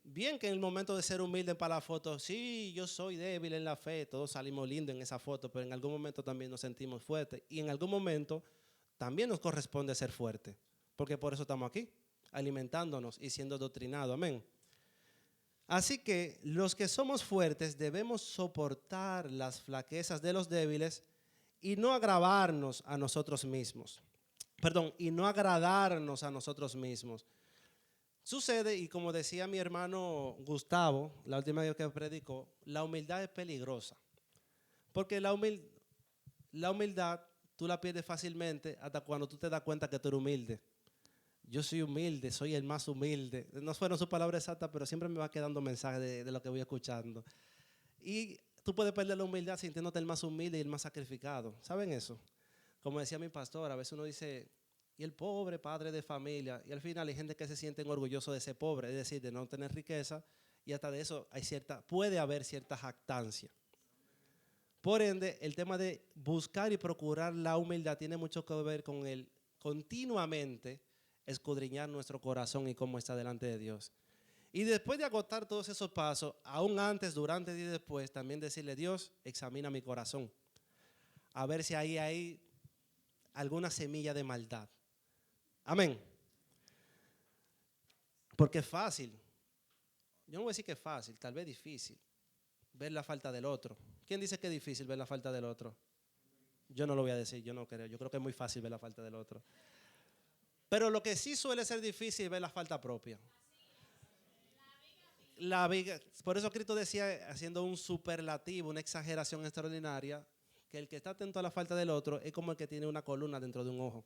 Bien que en el momento de ser humilde para la foto, sí, yo soy débil en la fe, todos salimos lindos en esa foto, pero en algún momento también nos sentimos fuertes y en algún momento también nos corresponde ser fuertes, porque por eso estamos aquí, alimentándonos y siendo doctrinados, amén. Así que los que somos fuertes debemos soportar las flaquezas de los débiles y no agravarnos a nosotros mismos. Perdón, y no agradarnos a nosotros mismos. Sucede, y como decía mi hermano Gustavo, la última vez que predicó, la humildad es peligrosa. Porque la humildad tú la pierdes fácilmente hasta cuando tú te das cuenta que tú eres humilde. Yo soy humilde, soy el más humilde. No fueron sus palabras exactas, pero siempre me va quedando mensaje de lo que voy escuchando. Y tú puedes perder la humildad sintiéndote el más humilde y el más sacrificado. ¿Saben eso? Como decía mi pastor, a veces uno dice, y el pobre padre de familia, y al final hay gente que se sienten orgullosos de ser pobre, es decir, de no tener riqueza, y hasta de eso puede haber cierta jactancia. Por ende, el tema de buscar y procurar la humildad tiene mucho que ver con el continuamente escudriñar nuestro corazón y cómo está delante de Dios. Y después de agotar todos esos pasos, aún antes, durante y después, también decirle, Dios, examina mi corazón. A ver si ahí hay alguna semilla de maldad. Amén. Porque es fácil. Yo no voy a decir que es fácil, tal vez difícil. Ver la falta del otro. ¿Quién dice que es difícil ver la falta del otro? Yo no lo voy a decir, yo no creo. Yo creo que es muy fácil ver la falta del otro. Pero lo que sí suele ser difícil es ver la falta propia. Por eso Cristo decía, haciendo un superlativo, una exageración extraordinaria, que el que está atento a la falta del otro es como el que tiene una columna dentro de un ojo.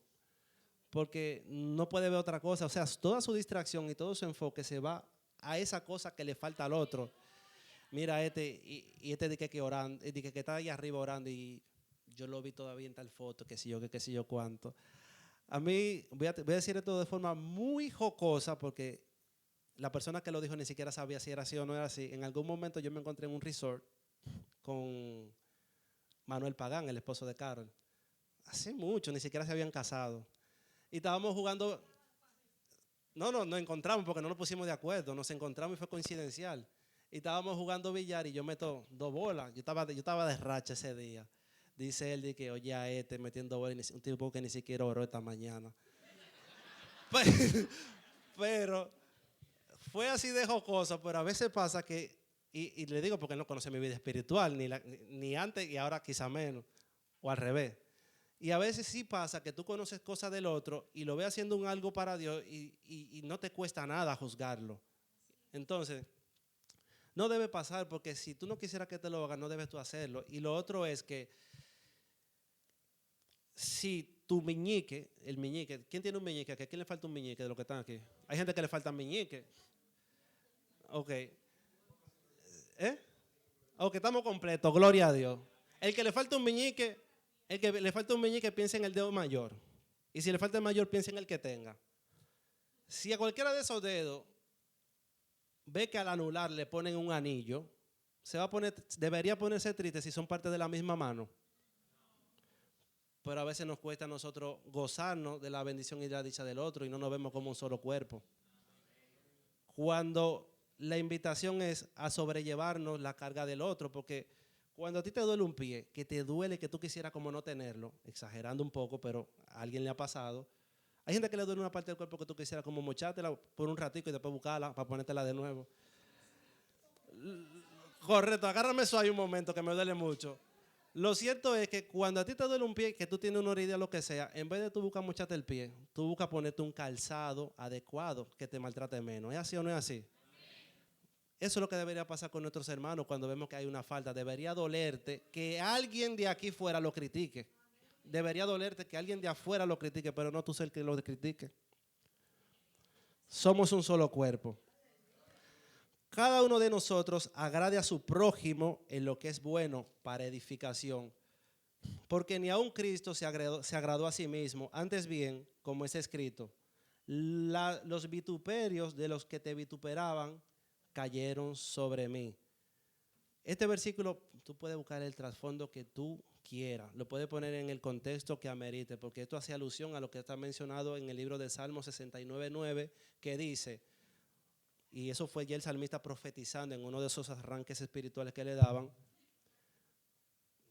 Porque no puede ver otra cosa. O sea, toda su distracción y todo su enfoque se va a esa cosa que le falta al otro. Mira, y este de que orando, de que está ahí arriba orando y yo lo vi todavía en tal foto, que sé yo cuánto. A mí, voy a decir esto de forma muy jocosa porque la persona que lo dijo ni siquiera sabía si era así o no era así. En algún momento yo me encontré en un resort con Manuel Pagán, el esposo de Carol. Hace mucho, ni siquiera se habían casado. Y estábamos jugando, nos encontramos porque no nos pusimos de acuerdo, nos encontramos y fue coincidencial. Y estábamos jugando billar y yo meto 2 bolas, yo estaba de racha ese día. Dice él de que, oye, a metiendo bolas, un tipo que ni siquiera oró esta mañana. Pero fue así de jocoso, pero a veces pasa que, y le digo porque no conoce mi vida espiritual, ni antes y ahora quizá menos, o al revés. Y a veces sí pasa que tú conoces cosas del otro y lo ves haciendo un algo para Dios y no te cuesta nada juzgarlo. Entonces, no debe pasar porque si tú no quisieras que te lo hagan, no debes tú hacerlo. Y lo otro es que si tu meñique, el meñique, ¿quién tiene un meñique? ¿A quién le falta un meñique de los que están aquí? Hay gente que le falta meñique. Ok. Ok, estamos completos, gloria a Dios. El que le falta un meñique, piensa en el dedo mayor. Y si le falta el mayor, piensa en el que tenga. Si a cualquiera de esos dedos ve que al anular le ponen un anillo, debería ponerse triste si son parte de la misma mano. Pero a veces nos cuesta a nosotros gozarnos de la bendición y de la dicha del otro y no nos vemos como un solo cuerpo. Cuando la invitación es a sobrellevarnos la carga del otro, porque Cuando a ti te duele un pie, que te duele que tú quisieras como no tenerlo, exagerando un poco, pero a alguien le ha pasado. Hay gente que le duele una parte del cuerpo que tú quisieras como mochártela por un ratico y después buscarla para ponértela de nuevo. Correcto, agárrame eso ahí un momento que me duele mucho. Lo cierto es que cuando a ti te duele un pie, que tú tienes una herida o lo que sea, en vez de tú buscar mocharte el pie, tú buscas ponerte un calzado adecuado que te maltrate menos. ¿Es así o no es así? Eso es lo que debería pasar con nuestros hermanos cuando vemos que hay una falta. Debería dolerte que alguien de aquí fuera lo critique. Debería dolerte que alguien de afuera lo critique, pero no tú ser el que lo critique. Somos un solo cuerpo. Cada uno de nosotros agrade a su prójimo en lo que es bueno para edificación. Porque ni aun Cristo se agradó a sí mismo. Antes bien, como es escrito, los vituperios de los que te vituperaban cayeron sobre mí. Este versículo, tú puedes buscar el trasfondo que tú quieras. Lo puedes poner en el contexto que amerite, porque esto hace alusión a lo que está mencionado en el libro de Salmos 69:9, que dice, y eso fue ya el salmista profetizando en uno de esos arranques espirituales que le daban. O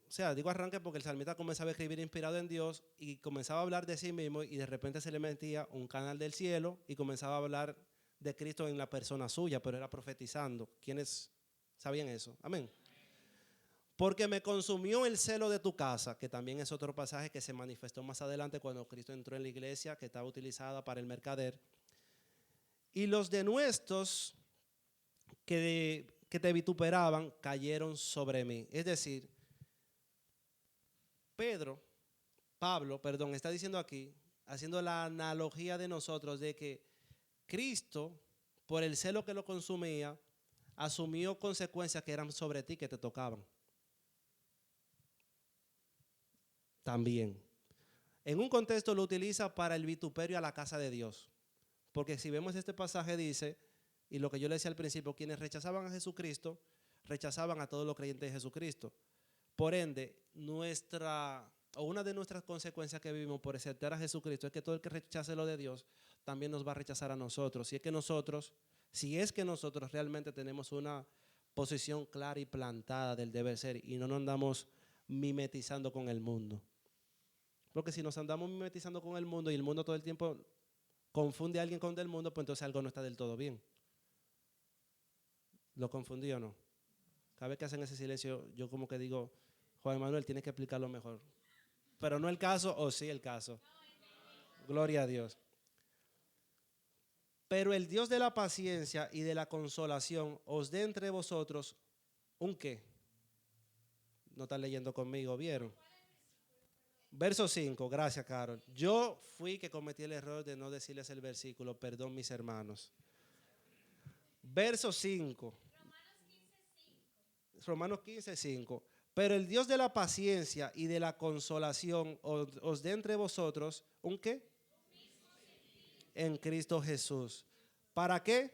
sea, digo arranque porque el salmista comenzaba a escribir inspirado en Dios y comenzaba a hablar de sí mismo y de repente se le metía un canal del cielo y comenzaba a hablar de Cristo en la persona suya, pero era profetizando. ¿Quiénes sabían eso? Amén. Porque me consumió el celo de tu casa, que también es otro pasaje que se manifestó más adelante cuando Cristo entró en la iglesia, que estaba utilizada para el mercader. Y los denuestos que te vituperaban cayeron sobre mí. Es decir, Pablo, está diciendo aquí, haciendo la analogía de nosotros de que Cristo, por el celo que lo consumía, asumió consecuencias que eran sobre ti, que te tocaban. También. En un contexto lo utiliza para el vituperio a la casa de Dios. Porque si vemos este pasaje dice, y lo que yo le decía al principio, quienes rechazaban a Jesucristo, rechazaban a todos los creyentes de Jesucristo. Por ende, una de nuestras consecuencias que vivimos por aceptar a Jesucristo es que todo el que rechace lo de Dios también nos va a rechazar a nosotros. Si es que nosotros realmente tenemos una posición clara y plantada del deber ser y no nos andamos mimetizando con el mundo. Porque si nos andamos mimetizando con el mundo y el mundo todo el tiempo confunde a alguien con del mundo, pues entonces algo no está del todo bien. ¿Lo confundí o no? Cada vez que hacen ese silencio, yo como que digo, Juan Manuel, tiene que explicarlo mejor. Pero no el caso, o sí el caso. Gloria a Dios. Pero el Dios de la paciencia y de la consolación os dé entre vosotros un qué. No están leyendo conmigo, ¿vieron? Verso 5, gracias Carol. Yo fui que cometí el error de no decirles el versículo, perdón mis hermanos. Verso 5. Romanos 15:5. Pero el Dios de la paciencia y de la consolación os dé entre vosotros un qué. En Cristo Jesús. ¿Para qué?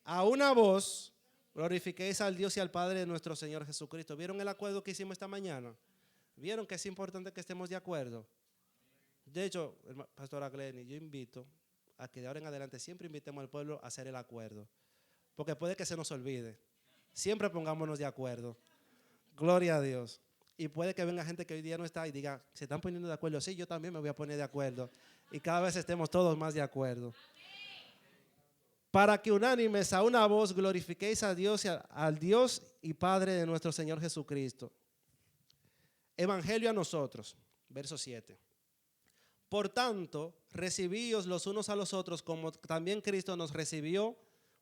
A una voz glorifiquéis al Dios y al Padre de nuestro Señor Jesucristo. ¿Vieron el acuerdo que hicimos esta mañana? ¿Vieron que es importante que estemos de acuerdo? De hecho, pastora Glenny, yo invito a que de ahora en adelante siempre invitemos al pueblo a hacer el acuerdo. Porque puede que se nos olvide. Siempre pongámonos de acuerdo. Gloria a Dios. Y puede que venga gente que hoy día no está y diga, se están poniendo de acuerdo. Sí, yo también me voy a poner de acuerdo. Y cada vez estemos todos más de acuerdo. Para que unánimes a una voz glorifiquéis a Dios, al Dios y Padre de nuestro Señor Jesucristo. Evangelio a nosotros, verso 7. Por tanto, recibíos los unos a los otros como también Cristo nos recibió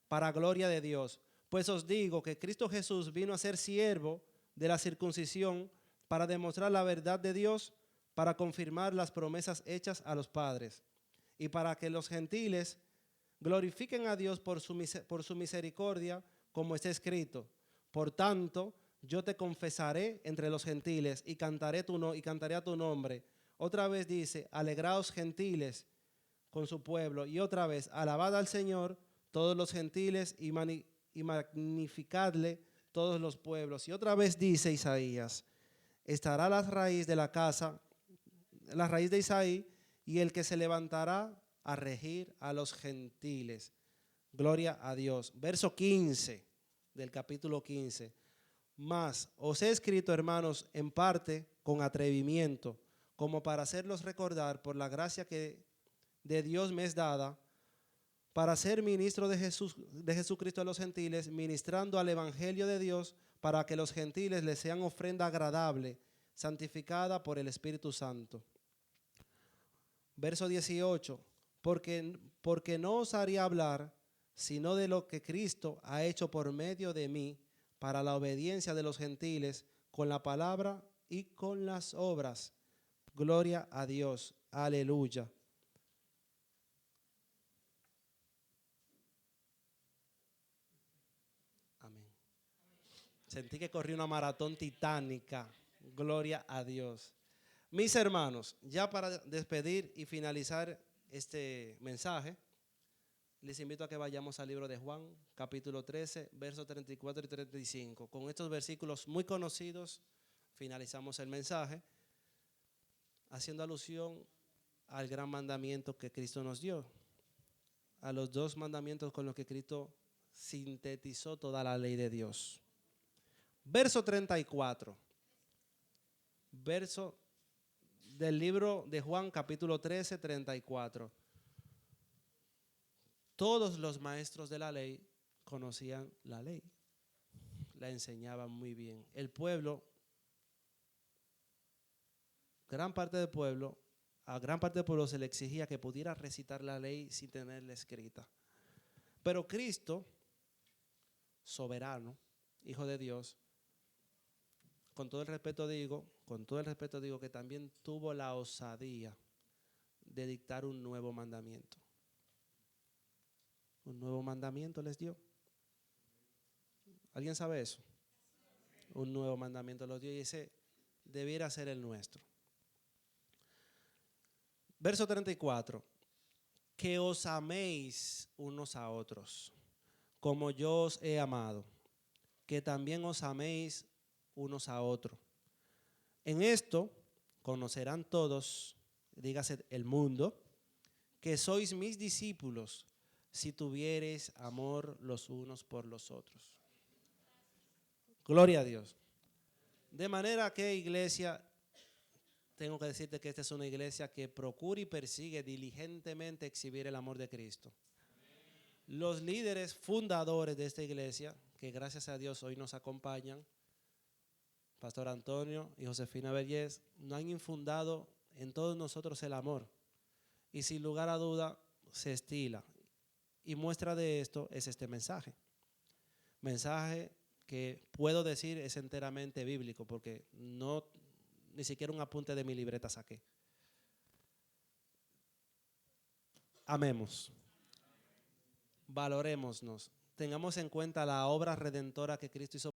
para gloria de Dios. Pues os digo que Cristo Jesús vino a ser siervo de la circuncisión para demostrar la verdad de Dios, para confirmar las promesas hechas a los padres y para que los gentiles glorifiquen a Dios por su misericordia, como está escrito. Por tanto, yo te confesaré entre los gentiles y cantaré a tu nombre. Otra vez dice, alegraos gentiles con su pueblo. Y otra vez, alabad al Señor todos los gentiles y magnificadle todos los pueblos. Y otra vez dice Isaías, estará la raíz de la casa, la raíz de Isaí, y el que se levantará a regir a los gentiles. Gloria a Dios. Verso 15 del capítulo 15. Mas os he escrito, hermanos, en parte con atrevimiento, como para hacerlos recordar por la gracia que de Dios me es dada, para ser ministro de Jesucristo a los gentiles, ministrando al evangelio de Dios, para que los gentiles les sean ofrenda agradable, santificada por el Espíritu Santo. Verso 18, porque no os haría hablar, sino de lo que Cristo ha hecho por medio de mí, para la obediencia de los gentiles, con la palabra y con las obras. Gloria a Dios. Aleluya. Amén. Sentí que corrí una maratón titánica. Gloria a Dios. Mis hermanos, ya para despedir y finalizar este mensaje, les invito a que vayamos al libro de Juan, capítulo 13, versos 34 y 35. Con estos versículos muy conocidos, finalizamos el mensaje, haciendo alusión al gran mandamiento que Cristo nos dio, a los dos mandamientos con los que Cristo sintetizó toda la ley de Dios. Verso 34, verso del libro de Juan, capítulo 13, 34. Todos los maestros de la ley conocían la ley, la enseñaban muy bien. El pueblo, a gran parte del pueblo se le exigía que pudiera recitar la ley sin tenerla escrita. Pero Cristo, soberano, Hijo de Dios, con todo el respeto digo que también tuvo la osadía de dictar un nuevo mandamiento. Un nuevo mandamiento les dio. ¿Alguien sabe eso? Un nuevo mandamiento los dio y ese debiera ser el nuestro. Verso 34. Que os améis unos a otros, como yo os he amado, que también os améis unos a otros. En esto conocerán todos, dígase el mundo, que sois mis discípulos, si tuviereis amor los unos por los otros. Gloria a Dios. De manera que, iglesia, tengo que decirte que esta es una iglesia que procura y persigue diligentemente exhibir el amor de Cristo. Los líderes fundadores de esta iglesia, que gracias a Dios hoy nos acompañan, Pastor Antonio y Josefina Vergés, nos han infundado en todos nosotros el amor. Y sin lugar a duda se estila. Y muestra de esto es este mensaje. Mensaje que puedo decir es enteramente bíblico, porque ni siquiera un apunte de mi libreta saqué. Amemos. Valorémonos. Tengamos en cuenta la obra redentora que Cristo hizo